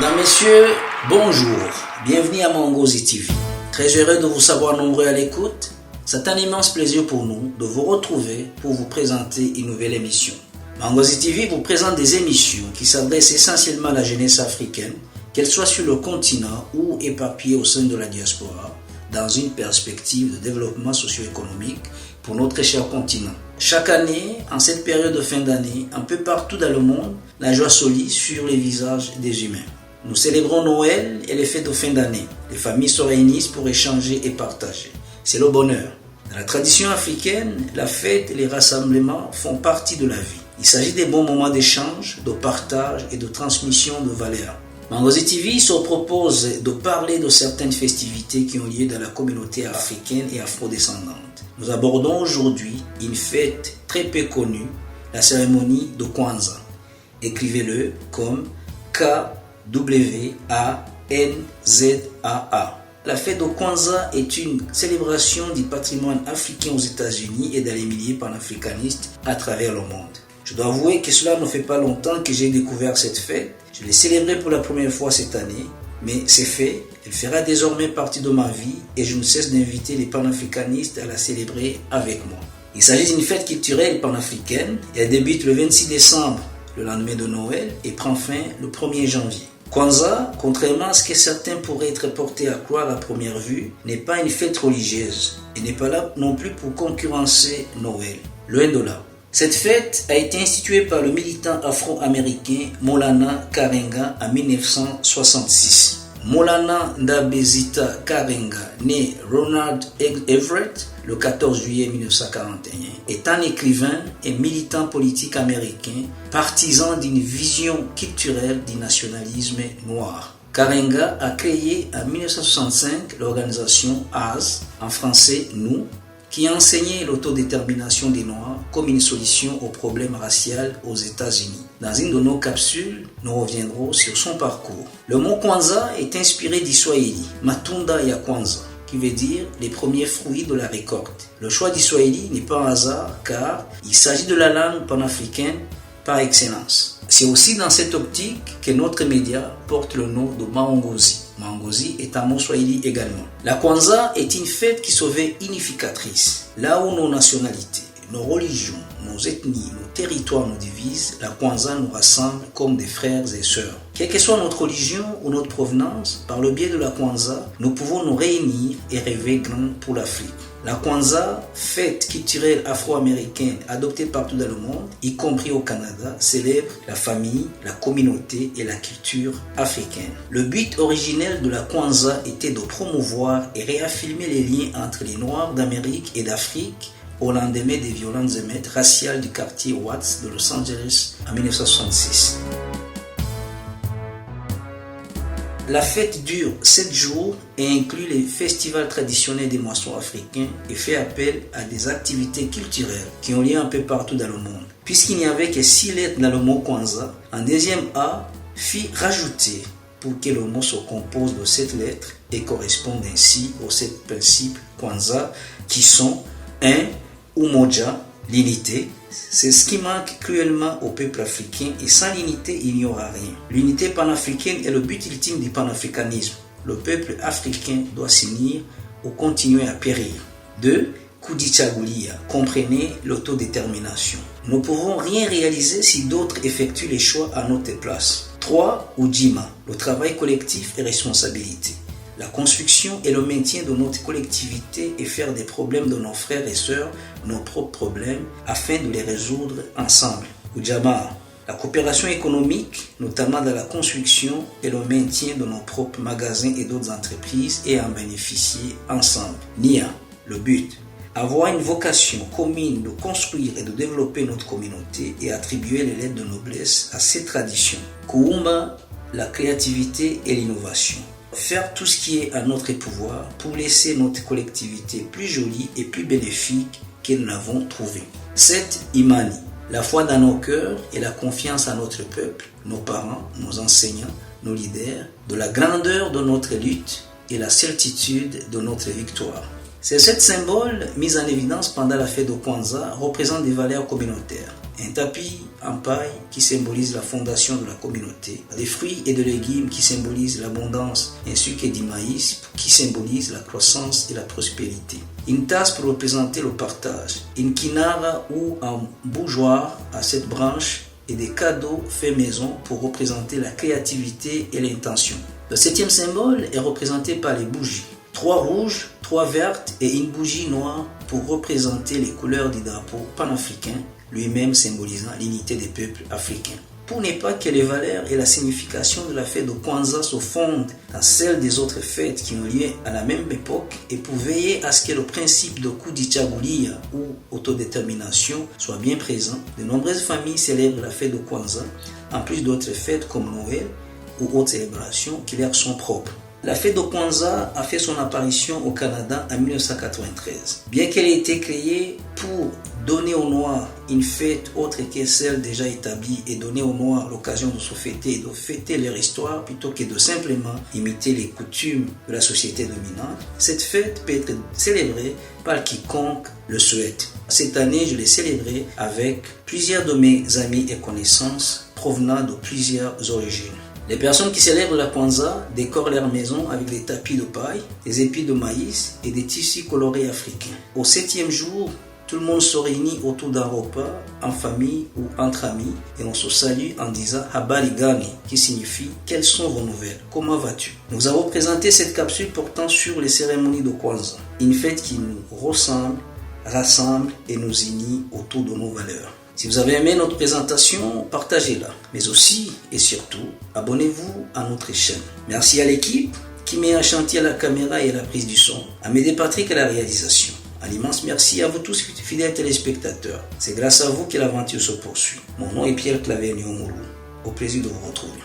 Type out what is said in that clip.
Mesdames, Messieurs, bonjour. Bienvenue à Mangozi TV. Très heureux de vous savoir nombreux à l'écoute. C'est un immense plaisir pour nous de vous retrouver pour vous présenter une nouvelle émission. Mangozi TV vous présente des émissions qui s'adressent essentiellement à la jeunesse africaine, qu'elle soit sur le continent ou éparpillée au sein de la diaspora, dans une perspective de développement socio-économique pour notre cher continent. Chaque année, en cette période de fin d'année, un peu partout dans le monde, la joie s'olit sur les visages des humains. Nous célébrons Noël et les fêtes de fin d'année. Les familles se réunissent pour échanger et partager. C'est le bonheur. Dans la tradition africaine, la fête et les rassemblements font partie de la vie. Il s'agit des bons moments d'échange, de partage et de transmission de valeurs. Mangozi TV se propose de parler de certaines festivités qui ont lieu dans la communauté africaine et afrodescendante. Nous abordons aujourd'hui une fête très peu connue, la cérémonie de Kwanzaa. Écrivez-le comme K-W-A-N-Z-A-A. La fête de Kwanzaa est une célébration du patrimoine africain aux États-Unis et dans les milliers panafricanistes à travers le monde. Je dois avouer que cela ne fait pas longtemps que j'ai découvert cette fête. Je l'ai célébrée pour la première fois cette année, mais c'est fait, elle fera désormais partie de ma vie et je ne cesse d'inviter les panafricanistes à la célébrer avec moi. Il s'agit d'une fête culturelle panafricaine et elle débute le 26 décembre, le lendemain de Noël, et prend fin le 1er janvier. Kwanzaa, contrairement à ce que certains pourraient être portés à croire à première vue, n'est pas une fête religieuse et n'est pas là non plus pour concurrencer Noël. Loin de là. Cette fête a été instituée par le militant afro-américain Maulana Karenga en 1966. Maulana Ndabezita Karenga, né Ronald Everett le 14 juillet 1941, est un écrivain et militant politique américain, partisan d'une vision culturelle du nationalisme noir. Karenga a créé en 1965 l'organisation AS, en français Nous, qui enseignait l'autodétermination des Noirs comme une solution au problème racial aux États-Unis. Dans une de nos capsules, nous reviendrons sur son parcours. Le mot Kwanzaa est inspiré du Swahili, Matunda ya Kwanzaa, qui veut dire les premiers fruits de la récolte. Le choix du Swahili n'est pas un hasard car il s'agit de la langue panafricaine par excellence. C'est aussi dans cette optique que notre média porte le nom de Mangozi. Mangozi est un mot swahili également. La Kwanzaa est une fête qui se veut unificatrice. Là où nos nationalités, nos religions, nos ethnies, nos territoires nous divisent, la Kwanzaa nous rassemble comme des frères et sœurs. Quelle que soit notre religion ou notre provenance, par le biais de la Kwanzaa, nous pouvons nous réunir et rêver grand pour l'Afrique. La Kwanzaa, fête culturelle afro-américaine adoptée partout dans le monde, y compris au Canada, célèbre la famille, la communauté et la culture africaine. Le but originel de la Kwanzaa était de promouvoir et réaffirmer les liens entre les Noirs d'Amérique et d'Afrique au lendemain des violentes émeutes raciales du quartier Watts de Los Angeles en 1966. La fête dure 7 jours et inclut les festivals traditionnels des moissons africains et fait appel à des activités culturelles qui ont lieu un peu partout dans le monde. Puisqu'il n'y avait que 6 lettres dans le mot Kwanzaa, un deuxième A fut rajouté pour que le mot se compose de 7 lettres et corresponde ainsi aux 7 principes Kwanzaa qui sont 1. Umoja, l'unité. C'est ce qui manque cruellement au peuple africain et sans l'unité, il n'y aura rien. L'unité panafricaine est le but ultime du panafricanisme. Le peuple africain doit s'unir ou continuer à périr. 2. Kudichagulia, comprenez l'autodétermination. Nous ne pouvons rien réaliser si d'autres effectuent les choix à notre place. 3. Ujima, le travail collectif et responsabilité. La construction et le maintien de notre collectivité et faire des problèmes de nos frères et sœurs nos propres problèmes afin de les résoudre ensemble. Ujamaa, la coopération économique, notamment dans la construction et le maintien de nos propres magasins et d'autres entreprises et en bénéficier ensemble. Nia, le but, avoir une vocation commune de construire et de développer notre communauté et attribuer les lettres de noblesse à ces traditions. Kuumba, la créativité et l'innovation. Faire tout ce qui est à notre pouvoir pour laisser notre collectivité plus jolie et plus bénéfique que nous l'avons trouvée. 7. Imani, la foi dans nos cœurs et la confiance en notre peuple, nos parents, nos enseignants, nos leaders, de la grandeur de notre lutte et la certitude de notre victoire. Ces 7 symboles mis en évidence pendant la fête de Kwanzaa représentent des valeurs communautaires. Un tapis en paille qui symbolise la fondation de la communauté, des fruits et des légumes qui symbolisent l'abondance, ainsi que du maïs qui symbolise la croissance et la prospérité. Une tasse pour représenter le partage, une kinara ou un bougeoir à cette branche et des cadeaux faits maison pour représenter la créativité et l'intention. Le 7e symbole est représenté par les bougies. 3 rouges, 3 vertes et une bougie noire pour représenter les couleurs du drapeau panafricain, lui-même symbolisant l'unité des peuples africains. Pour ne pas que les valeurs et la signification de la fête de Kwanzaa se fondent dans celles des autres fêtes qui ont lieu à la même époque et pour veiller à ce que le principe de Kudichagulia ou autodétermination soit bien présent, de nombreuses familles célèbrent la fête de Kwanzaa en plus d'autres fêtes comme Noël ou autres célébrations qui leur sont propres. La fête de Kwanzaa a fait son apparition au Canada en 1993. Bien qu'elle ait été créée pour donner aux Noirs une fête autre que celle déjà établie et donner aux Noirs l'occasion de se fêter et de fêter leur histoire plutôt que de simplement imiter les coutumes de la société dominante, cette fête peut être célébrée par quiconque le souhaite. Cette année, je l'ai célébrée avec plusieurs de mes amis et connaissances provenant de plusieurs origines. Les personnes qui célèbrent la Kwanzaa décorent leur maison avec des tapis de paille, des épis de maïs et des tissus colorés africains. Au 7e jour, tout le monde se réunit autour d'un repas, en famille ou entre amis, et on se salue en disant « Habari gani » qui signifie « Quelles sont vos nouvelles? Comment vas-tu » Nous avons présenté cette capsule portant sur les cérémonies de Kwanzaa, une fête qui nous ressemble, rassemble et nous unit autour de nos valeurs. Si vous avez aimé notre présentation, partagez-la. Mais aussi et surtout, abonnez-vous à notre chaîne. Merci à l'équipe qui met en chantier la caméra et la prise du son, à Médé Patrick à la réalisation. Un immense merci à vous tous, fidèles téléspectateurs. C'est grâce à vous que l'aventure se poursuit. Mon nom est Pierre Claver Nyomuru. Au plaisir de vous retrouver.